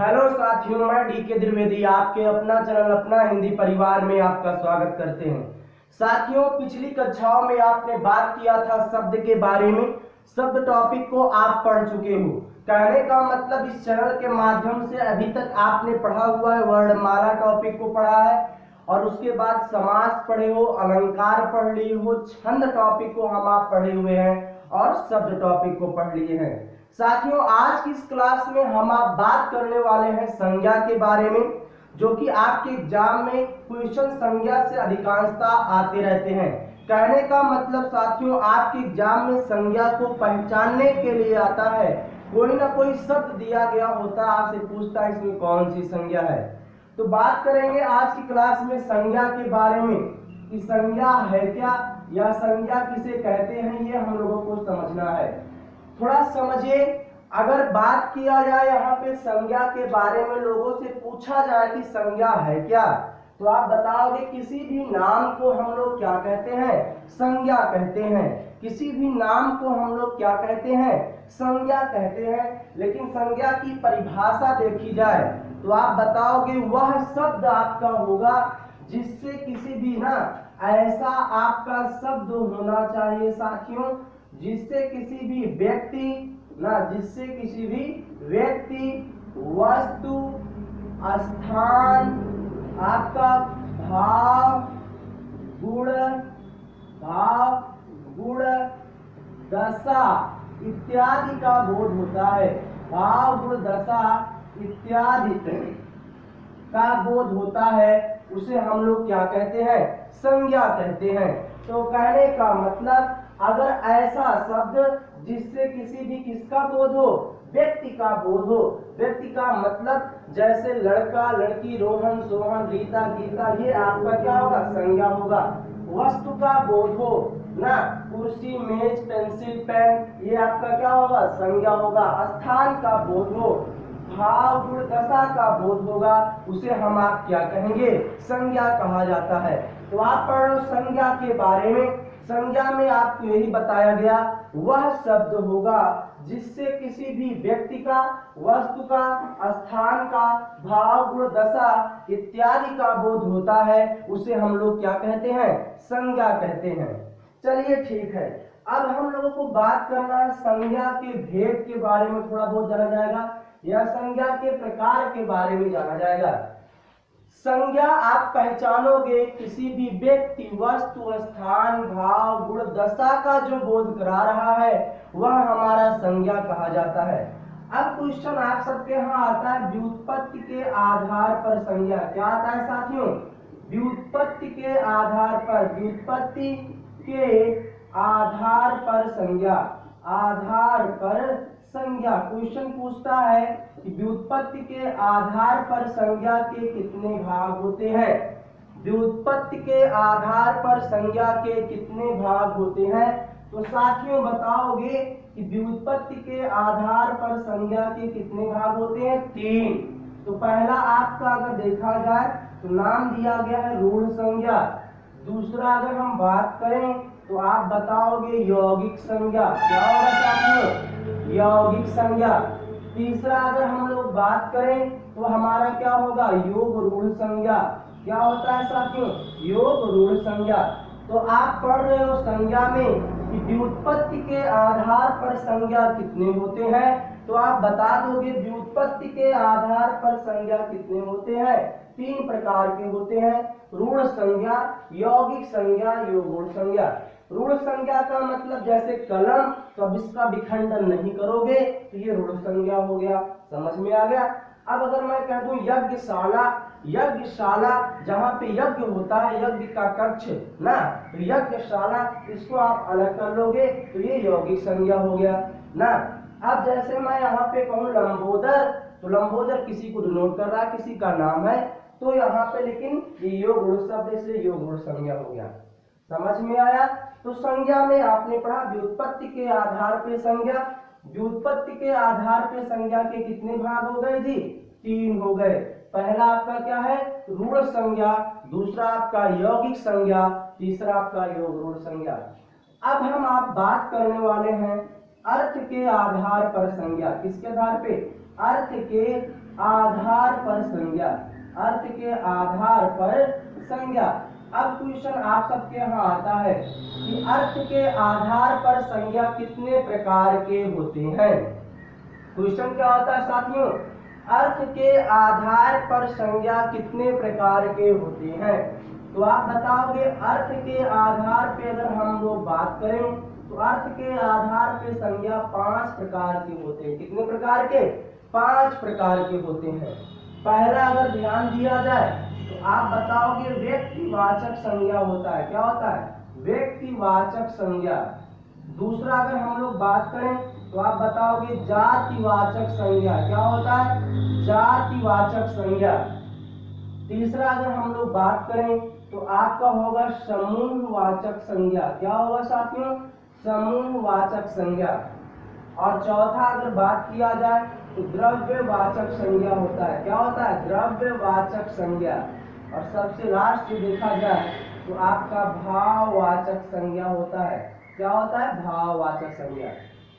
Hello साथियों, मैं DK Dwivedi आपके अपना चैनल अपना हिंदी परिवार में आपका स्वागत करते हैं। साथियों, पिछली कक्षाओं में आपने बात किया था शब्द के बारे में। शब्द टॉपिक को आप पढ़ चुके हो। कहने का मतलब इस चैनल के माध्यम से अभी तक आपने पढ़ा हुआ है, वर्णमाला टॉपिक को पढ़ा है और उसके बाद समास पढ़े हो, अलंकार पढ़ लिए हो, छंद टॉपिक को हम आप पढ़े हुए हैं और शब्द टॉपिक को पढ़ लिए हैं। साथियों, आज की इस क्लास में हम आप बात करने वाले हैं संज्ञा के बारे में, जो कि आपके एग्जाम में क्वेश्चन संज्ञा से अधिकांशता आते रहते हैं। कहने का मतलब साथियों, आपके एग्जाम में संज्ञा को पहचानने के लिए आता है। कोई ना कोई शब्द दिया गया होता है, आपसे पूछता है इसमें कौन सी संज्ञा है। तो बात करेंगे आज की क्लास में संज्ञा के बारे में कि संज्ञा है क्या या संज्ञा किसे कहते हैं, ये हम लोगों को समझना है। थोड़ा समझिए, अगर बात किया जाए यहाँ पे संज्ञा के बारे में, लोगों से पूछा जाए कि संज्ञा है क्या, तो आप बताओगे किसी भी नाम को हम लोग क्या कहते हैं? संज्ञा कहते हैं। किसी भी नाम को हम लोग क्या कहते हैं? संज्ञा कहते हैं। लेकिन संज्ञा की परिभाषा देखी जाए तो आप बताओगे वह शब्द आपका होगा जिससे किसी भी ना ऐसा आपका शब्द होना चाहिए साथियों, जिससे किसी भी व्यक्ति वस्तु स्थान आपका भाव गुण दशा इत्यादि का बोध होता है। भाव गुण दशा इत्यादि का बोध होता है, उसे हम लोग क्या कहते हैं? संज्ञा कहते हैं। तो कहने का मतलब, अगर ऐसा शब्द जिससे किसी भी किसका बोध हो? व्यक्ति का बोध हो। व्यक्ति का मतलब जैसे लड़का लड़की, रोहन सोहन, रीता गीता, ये आपका क्या होगा? संज्ञा होगा। वस्तु का बोध हो ना, कुर्सी मेज पेंसिल पेन, ये आपका क्या होगा? संज्ञा होगा। स्थान का बोध हो, भाव गुण दशा का बोध होगा, उसे हम आप क्या कहेंगे? संज्ञा कहा जाता है। तो आप पढ़ लो संज्ञा के बारे में। संज्ञा में आपको यही बताया गया, वह शब्द होगा जिससे किसी भी व्यक्ति का, वस्तु का, स्थान का, भाव गुण दशा इत्यादि का बोध होता है, उसे हम लोग क्या कहते हैं? संज्ञा कहते हैं। चलिए ठीक है, अब हम लोगों को बात करना है संज्ञा के भेद के बारे में, थोड़ा बहुत जाना जाएगा, या संज्ञा के प्रकार के बारे में जाना जाएगा। संज्ञा आप पहचानोगे किसी भी व्यक्ति, वस्तु, स्थान, भाव गुण दशा का जो बोध करा रहा है, वह हमारा संज्ञा कहा जाता है। अब क्वेश्चन आप सबके यहाँ आता है, व्युत्पत्ति के आधार पर संज्ञा क्या आता है साथियों? व्युत्पत्ति के आधार पर, व्युत्पत्ति के आधार पर संज्ञा, आधार पर संज्ञा। क्वेश्चन पूछता है कि व्युत्पत्ति के आधार पर संज्ञा के कितने भाग होते हैं? व्युत्पत्ति के आधार पर संज्ञा के कितने भाग होते हैं? तो साथियों बताओगे कि व्युत्पत्ति के आधार पर संज्ञा के कितने भाग होते हैं? 3। तो पहला आपका अगर देखा जाए तो नाम दिया गया है रूढ़ संज्ञा। दूसरा अगर हम बात करें तो आप बताओगे यौगिक संज्ञा। क्या होगा साथियों? यौगिक संज्ञा। तीसरा अगर हम लोग बात करें तो हमारा क्या होगा? योग रूढ़ संज्ञा। क्या होता है साथियों? योग रूढ़ संज्ञा। तो आप पढ़ रहे हो संज्ञा में कि व्युत्पत्ति के आधार पर संज्ञा कितने होते हैं, तो आप बता दोगे व्युत्पत्ति के आधार पर संज्ञा कितने होते हैं? 3 प्रकार के होते हैं, रूढ़ संज्ञा, यौगिक संज्ञा, योगरूढ़ संज्ञा। रूढ़ संज्ञा का मतलब जैसे कलम, तो अब इसका विखंडन नहीं करोगे तो ये रूढ़ संज्ञा हो गया। समझ में आ गया? अब अगर मैं कह दूं यज्ञशाला, यज्ञशाला जहाँ पे यज्ञ होता है, यज्ञ का कक्ष ना, तो यज्ञशाला, इसको आप अलग कर लोगे तो ये यौगिक संज्ञा हो गया ना। अब जैसे मैं यहाँ पे कहूँ लंबोदर, तो लंबोदर किसी को डिनोट कर रहा है, किसी का नाम है, तो यहाँ पे लेकिन ये योग रूढ़ शब्द, इसलिए योग रूढ़ संज्ञा हो गया। समझ में आया? तो संज्ञा में आपने पढ़ा व्युत्पत्ति के आधार पे संज्ञा। व्युत्पत्ति के आधार पे संज्ञा के कितने भाग हो गए जी? 3 हो गए। पहला आपका क्या है? रूढ़ संज्ञा, दूसरा आपका यौगिक संज्ञा, तीसरा आपका योग रूढ़ संज्ञा। अब हम आप बात करने वाले हैं अर्थ के आधार पर संज्ञा। किसके आधार पे? अर्थ के आधार पर संज्ञा, अर्थ के आधार पर संज्ञा। अब क्वेश्चन आप सबके यहाँ आता है कि अर्थ के आधार पर संज्ञा कितने प्रकार के होते हैं। क्वेश्चन क्या होता है साथियों, अर्थ के आधार पर संज्ञा कितने प्रकार के होते हैं। तो आप बताओगे अर्थ के आधार पे अगर हम लोग बात करें तो अर्थ के आधार पे संज्ञा 5 प्रकार के होते हैं। कितने प्रकार के? 5 प्रकार के होते हैं। पहला अगर ध्यान दिया जाए तो आप बताओगे व्यक्तिवाचक संज्ञा होता है। क्या होता है? व्यक्तिवाचक संज्ञा। दूसरा अगर हम लोग बात करें तो आप बताओगे जातिवाचक संज्ञा। क्या होता है? जातिवाचक संज्ञा। तीसरा अगर हम लोग बात करें तो आपका होगा समूहवाचक संज्ञा। क्या होगा साथियों? समूहवाचक संज्ञा। और चौथा अगर बात किया जाए तो द्रव्यवाचक संज्ञा होता है। क्या होता है? द्रव्यवाचक संज्ञा। और सबसे लास्ट देखा जाए तो आपका भाववाचक संज्ञा होता है। क्या होता है? भाववाचक संज्ञा।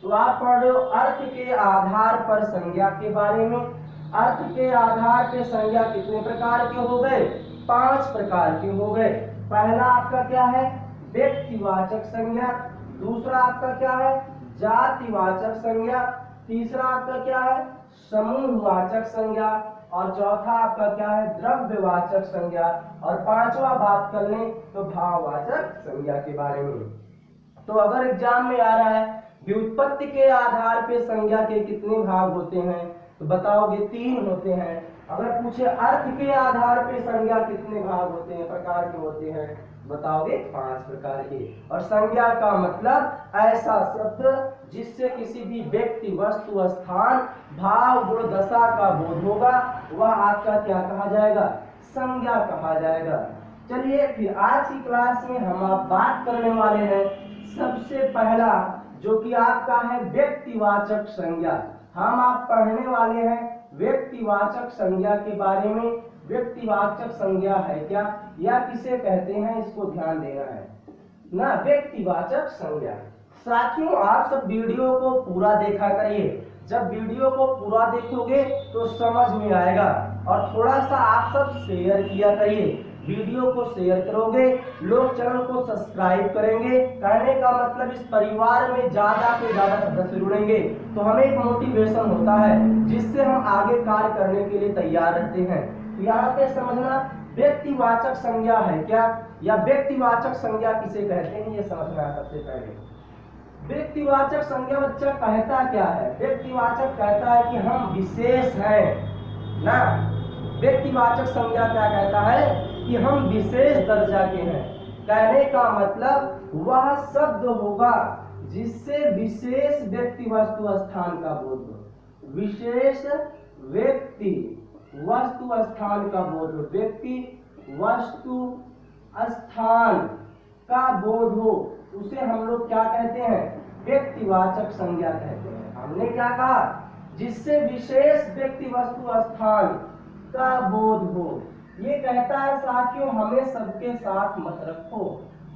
तो आप पढ़ रहे हो अर्थ के आधार पर संज्ञा के बारे में। अर्थ के आधार पे संज्ञा कितने प्रकार के हो गए? 5 प्रकार के हो गए। पहला आपका क्या है? व्यक्तिवाचक संज्ञा। दूसरा आपका क्या है? जातिवाचक संज्ञा। तीसरा आपका क्या है? समूहवाचक संज्ञा। और चौथा आपका क्या है? द्रव्यवाचक संज्ञा। और पांचवा बात कर लें तो भाववाचक संज्ञा के बारे में। तो अगर एग्जाम में आ रहा है व्युत्पत्ति के आधार पे संज्ञा के कितने भाग होते हैं तो बताओगे 3 होते हैं। अगर पूछे अर्थ के आधार पे संज्ञा कितने भाग होते हैं, प्रकार के होते हैं, बताओगे 5 प्रकार के। और संज्ञा का मतलब ऐसा शब्द जिससे किसी भी व्यक्ति, वस्तु, स्थान, भाव, गुण, दशा का बोध होगा, वह आपका क्या कहा जाएगा? संज्ञा कहा जाएगा। चलिए फिर आज की क्लास में हम आप बात करने वाले हैं सबसे पहला जो कि आपका है व्यक्तिवाचक संज्ञा। हम आप पढ़ने वाले हैं व्यक्तिवाचक संज्ञा के बारे में। व्यक्तिवाचक संज्ञा है क्या या किसे कहते हैं, इसको ध्यान देना है ना। व्यक्तिवाचक संज्ञा साथियों आप सब वीडियो को पूरा देखा करिए। जब वीडियो को पूरा देखोगे तो समझ में आएगा। और थोड़ा सा आप सब शेयर किया करिए। वीडियो को शेयर करोगे, लोग चैनल को सब्सक्राइब करेंगे। कहने का मतलब इस परिवार में ज्यादा से ज्यादा सदस्य जुड़ेंगे तो हमें एक मोटिवेशन होता है जिससे हम आगे कार्य करने के लिए तैयार रहते हैं। तो यहाँ पे समझना व्यक्तिवाचक संज्ञा है क्या या व्यक्तिवाचक संज्ञा किसे कहते हैं ये समझना है। सबसे पहले व्यक्तिवाचक संज्ञा बच्चा कहता क्या है? व्यक्तिवाचक कहता है कि हम विशेष हैं ना। व्यक्तिवाचक संज्ञा क्या कहता है कि हम विशेष दर्जा के हैं। कहने का मतलब वह शब्द होगा जिससे विशेष व्यक्ति, वस्तु, स्थान का बोध हो। विशेष व्यक्ति, वस्तु, स्थान का बोध हो। व्यक्ति, वस्तु, स्थान का बोध हो उसे हम लोग क्या कहते हैं? व्यक्तिवाचक संज्ञा कहते हैं। हमने क्या कहा? जिससे विशेष व्यक्ति, वस्तु, स्थान का बोध हो। ये कहता है साथियों हमें सबके साथ मत रखो,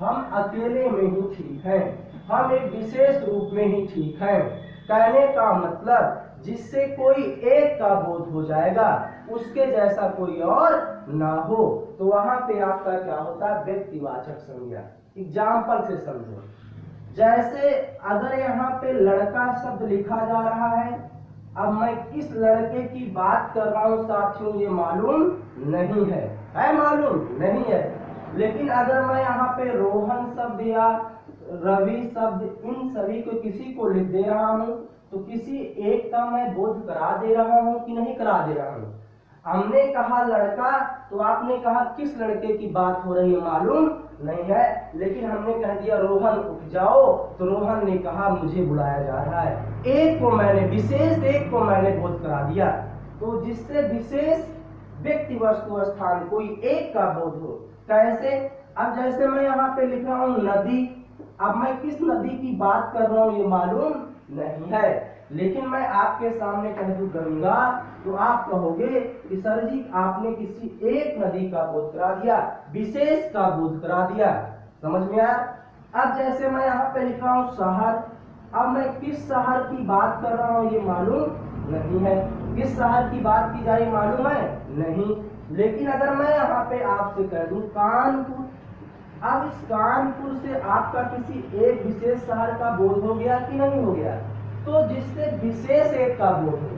हम अकेले में ही ठीक हैं, हम एक विशेष रूप में ही ठीक हैं। कहने का मतलब जिससे कोई एक का बोध हो जाएगा, उसके जैसा कोई और ना हो। तो वहां पे आपका क्या होता है? व्यक्तिवाचक संज्ञा। एग्जाम्पल से समझो। जैसे अगर यहाँ पे लड़का शब्द लिखा जा रहा है, अब मैं किस लड़के की बात कर रहा हूँ साथियों ये मालूम नहीं है। मालूम नहीं है। लेकिन अगर मैं यहाँ पे रोहन शब्द या रवि शब्द इन सभी को किसी को लिख दे रहा हूँ तो किसी एक का मैं बोध करा दे रहा हूँ कि नहीं करा दे रहा हूँ। हमने कहा लड़का तो आपने कहा किस लड़के की बात हो रही है मालूम नहीं है। लेकिन हमने कह दिया रोहन उठ जाओ तो रोहन ने कहा मुझे बुलाया जा रहा है। एक को मैंने, विशेष एक को मैंने बोध करा दिया। तो जिससे विशेष व्यक्ति, वस्तु, स्थान कोई एक का बोध हो। कैसे? अब जैसे मैं यहाँ पे लिख रहा हूँ नदी, अब मैं किस नदी की बात कर रहा हूँ ये मालूम नहीं है। लेकिन मैं आपके सामने कह दूं गंगा तो आप कहोगे कि सर जी आपने किसी एक नदी का बोध करा दिया, विशेष का बोध करा दिया। समझ में आया? अब जैसे मैं यहाँ पे लिख रहा हूँ शहर, अब मैं किस शहर की बात कर रहा हूँ ये मालूम नहीं है। किस शहर की बात की जा रही मालूम है? नहीं। लेकिन अगर मैं यहाँ पे आपसे कह दूं कानपुर, अब इस कानपुर से आपका किसी एक विशेष शहर का बोध हो गया कि नहीं हो गया? तो जिससे विशेष एक का बोध हो।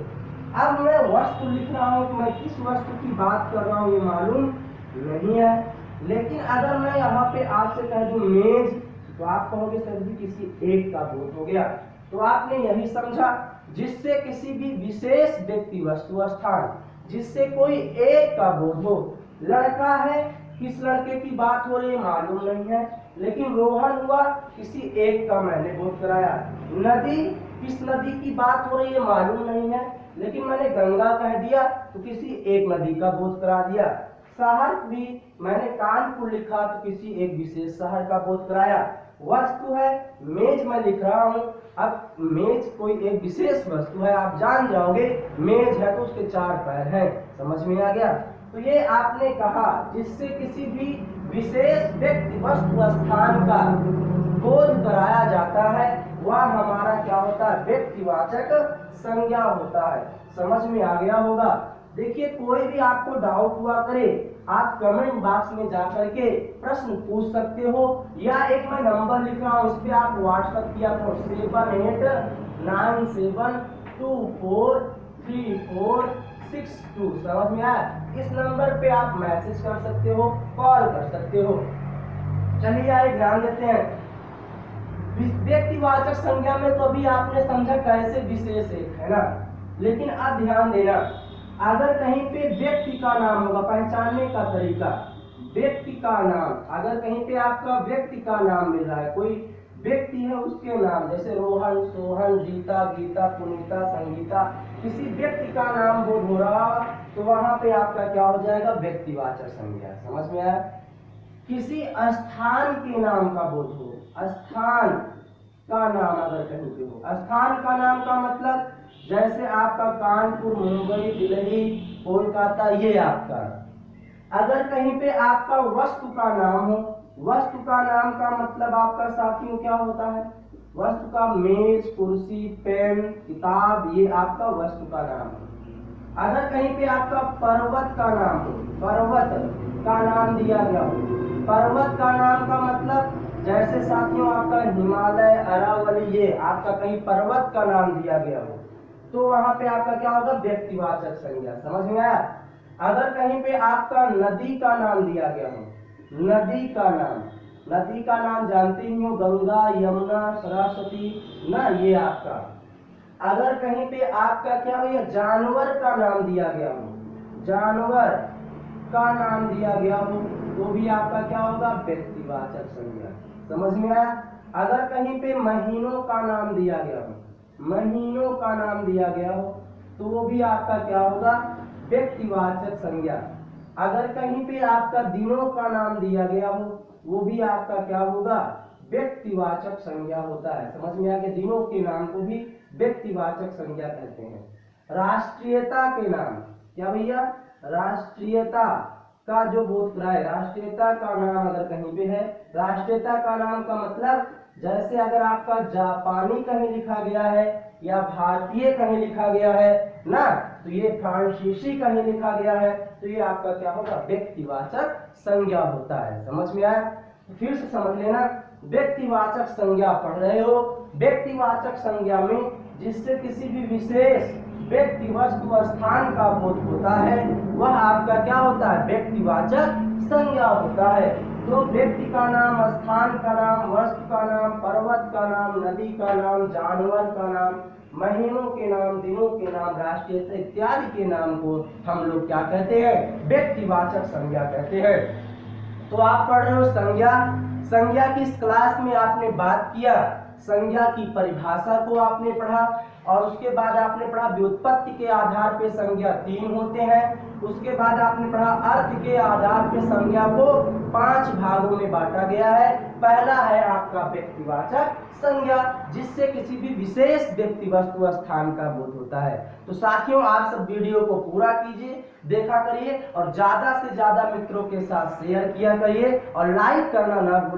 अब मैं वस्तु लिख रहा हूँ, मैं किस वस्तु की बात कर रहा हूँ ये मालूम नहीं है। लेकिन अगर मैं यहाँ पे आपसे कह दूं मेज, तो आप कहोगे सर जी किसी एक का बोध हो गया। तो आपने यही समझा, जिससे किसी भी विशेष व्यक्ति वस्तु स्थान, जिससे कोई एक का बोध हो। लड़का है, किस लड़के की बात हो रही है मालूम नहीं है, लेकिन रोहन हुआ, किसी एक का मैंने बोध कराया। नदी, किस नदी की बात हो रही है मालूम नहीं है, लेकिन मैंने गंगा कह दिया तो किसी एक नदी का बोध करा दिया। शहर भी मैंने कानपुर लिखा तो किसी एक विशेष शहर का बोध कराया। वस्तु है मेज मैं लिख रहा हूँ, अब मेज कोई एक विशेष वस्तु है, आप जान जाओगे मेज है तो उसके 4 पैर हैं। समझ में आ गया? तो ये आपने कहा जिससे किसी भी विशेष व्यक्ति वस्तु स्थान का बोध कराया जाता है, वह हमारा क्या होता है? व्यक्तिवाचक संज्ञा होता है। समझ में आ गया होगा? देखिए कोई भी आपको डाउट हुआ करे, आप कमेंट बॉक्स में जाकर के प्रश्न पूछ सकते हो, या एक मैं नंबर लिख रहा हूँ, इस पे आप व्हाट्सएप किया करो 7897243462। समझ में आया? इस नंबर पे आप मैसेज कर सकते हो, कॉल कर सकते हो। चलिए आइए ध्यान देते हैं व्यक्तिवाचक संज्ञा में। तो अभी आपने समझा कैसे विशेष एक है ना, लेकिन अब ध्यान देना, अगर कहीं पे व्यक्ति का नाम होगा, पहचानने का तरीका व्यक्ति का नाम, अगर कहीं पे आपका व्यक्ति का नाम मिल रहा है, कोई व्यक्ति है उसके नाम, जैसे रोहन, सोहन, रीता, गीता, पुनीता, संगीता, किसी व्यक्ति का नाम बोध हो रहा, तो वहां पे आपका क्या हो जाएगा? व्यक्तिवाचक संज्ञा। समझ में आया? किसी स्थान के नाम का बोध हो, स्थान का नाम अगर कहीं पे हो, स्थान का नाम का मतलब जैसे आपका कानपुर, मुंबई, दिल्ली, कोलकाता, ये आपका। अगर कहीं पे आपका वस्तु का नाम हो, वस्तु का नाम का मतलब आपका साथियों क्या होता है? वस्तु का मेज, कुर्सी, पेन, किताब, ये आपका वस्तु का नाम है। अगर कहीं पे आपका पर्वत का नाम हो, पर्वत का नाम दिया गया हो, पर्वत का नाम का मतलब जैसे साथियों आपका हिमालय, अरावली, ये आपका कहीं पर्वत का नाम दिया गया हो, तो वहां पे आपका क्या होगा? व्यक्तिवाचक संज्ञा। समझ में आया? अगर कहीं पे आपका नदी का नाम दिया गया हो, नदी का नाम, नदी का नाम जानते ही हो, गंगा, यमुना, सरस्वती ना, ये आपका। अगर कहीं पे आपका क्या भैया जानवर का नाम दिया गया हो, जानवर का नाम दिया गया हो, तो भी आपका क्या होगा? व्यक्तिवाचक संज्ञा। समझ में आया? अगर कहीं पे महीनों का नाम दिया गया हो, महीनों का नाम दिया गया हो, तो वो भी आपका क्या होगा? व्यक्तिवाचक संज्ञा। अगर कहीं पे आपका दिनों का नाम दिया गया हो, वो भी आपका क्या होगा? व्यक्तिवाचक संज्ञा होता है। समझ में आ गया? दिनों के नाम को भी व्यक्तिवाचक संज्ञा कहते हैं। राष्ट्रीयता के नाम, क्या भैया? राष्ट्रीयता का जो बोध कराए, राष्ट्रीयता का नाम अगर कहीं पे है, राष्ट्रीयता का नाम का मतलब जैसे अगर आपका जापानी कहीं लिखा गया है या भारतीय कहीं लिखा गया है ना, तो ये फ्रांसीसी कहीं लिखा गया है, तो ये आपका क्या होगा? व्यक्तिवाचक संज्ञा होता है। समझ में आया? फिर से समझ लेना, व्यक्तिवाचक संज्ञा पढ़ रहे हो, व्यक्तिवाचक संज्ञा में जिससे किसी भी विशेष व्यक्ति, वस्तु, स्थान का बोध होता है, वह आपका क्या होता है? व्यक्तिवाचक संज्ञा होता है। तो व्यक्ति का नाम, स्थान का नाम, वस्तु का नाम, पर्वत का नाम, नदी का नाम, जानवर का नाम, महीनों के नाम, दिनों के नाम, राष्ट्रीयता इत्यादि के नाम को हम लोग क्या कहते हैं? व्यक्तिवाचक संज्ञा कहते हैं। तो आप पढ़ रहे हो संज्ञा। संज्ञा की इस क्लास में आपने बात किया, संज्ञा की परिभाषा को आपने पढ़ा, और उसके बाद आपने पढ़ा व्युत्पत्ति के आधार पे संज्ञा 3 होते हैं। उसके बाद आपने पढ़ा अर्थ के आधार पे संज्ञा को 5 भागों में बांटा गया है। पहला है आपका व्यक्तिवाचक संज्ञा, जिससे किसी भी विशेष व्यक्ति, वस्तु, स्थान का बोध होता है। तो साथियों आप सब वीडियो को पूरा कीजिए, देखा करिए, और ज्यादा से ज्यादा मित्रों के साथ शेयर किया करिए, और लाइक करना ना भूलिए।